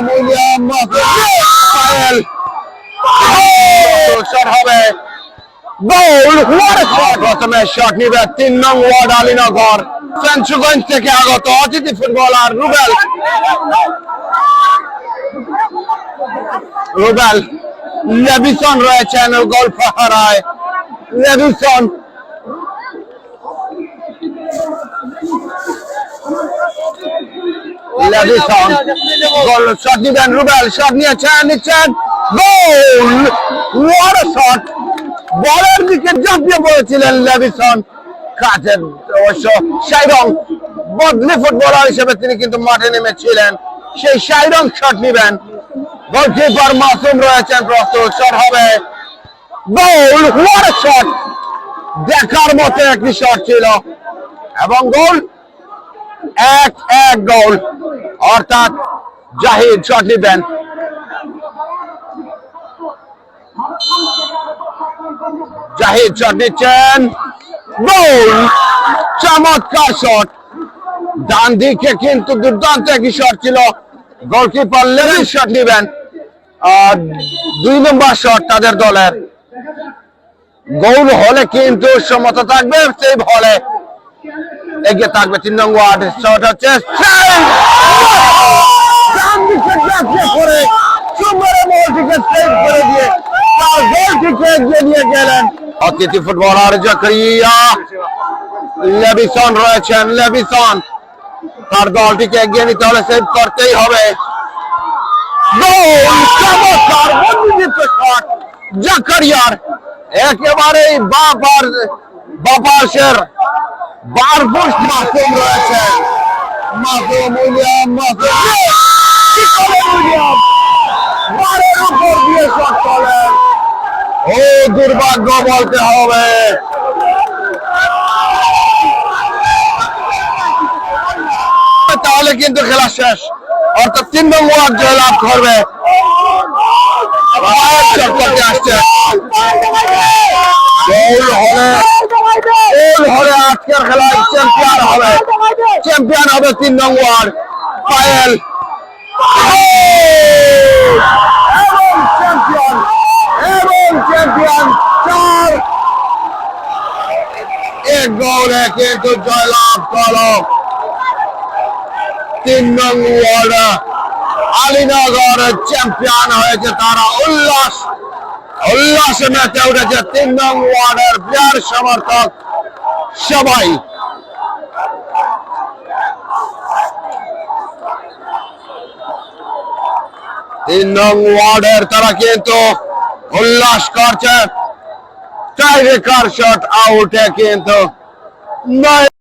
William Payel shot হবে গোল। প্রথমে shot নিবে 3 নং ওয়ার্ড আলীনগর ফেঞ্চুগঞ্জ থেকে আগত অতিথি ফুটবলার রুবেল লেভিসন রয়েছেন গোল পাহারায়। লেভিসন গোল শট নিবেন রুবেল শট নিচ্ছেন গোল। What a shot! বলের দিকে ঝাঁপিয়ে পড়েছিলেন লেভিসন। কাজের অবশ্য শাইরং বদলি ফুটবলার হিসেবে তিনি কিন্তু মাঠে নেমেছিলেন। সেই শাইরং শট নিবেন। গোলকিপার মাসুম রয়েছেন প্রস্তুত। শট হবে গোল। What a shot! দেখার মতো একটি শট ছিল এবং গোল 1-1 গোল। অর্থাৎ জাহিদ শট নিবেন। জাহিদ শট নিচ্ছেন গোল। চমৎকার শট, ডান দিকে কিন্তু দুর্দান্ত একটি শট ছিল। গোলকিপার লেভিস শট নিবেন। 2 নম্বর শট তাদের দলের। গোল হলে কিন্তু সমতা থাকবে, সেভ হলে এগিয়ে থাকবে 3 নং ওয়ার্ড। শট হচ্ছে ডান দিকে ঝাঁপিয়ে পড়ে সুন্দর বলটিকে সেভ করে দিয়ে তার গোলটিকে এগিয়ে নিয়ে গেলেন অতিথি ফুটবলার জাকারিয়া। লেভিসন রয়েছেন। লেভিসন তার দলটিকে এগিয়ে নিতে হলে সেভ করতেই হবে। গোল! চমৎকার বন্দিত শট জাকারিয়ার। একেবারেই বাপাসের বারপুশ মাসুম রয়েছেন। মাসুম উইলিয়াম বারের উপর দিয়ে শট করেন। ও দুর্ভাগ্য বলতে হবে। তাহলে কিন্তু খেলা শেষ, অর্থাৎ 3 নং ওয়ার্ড জয়লাভ করবে। আসছে গোল হলে আজকের খেলায় চ্যাম্পিয়ন হবে 3 নং ওয়ার্ড পায়েল চ্যাম্পিয়ন 4-1 গোলে কিন্তু জয়লাভ করো 3 নং ওয়ার্ড আলীনগর চ্যাম্পিয়ন হয়েছে। তারা উল্লাসে মেতে উঠেছে 3 নং ওয়ার্ডের প্লেয়ার সমর্থক সবাই। তিন নং ওয়ার্ডের তারা কিন্তু উল্লাস করছে। টাই ব্রেকার শট আউটে কিন্তু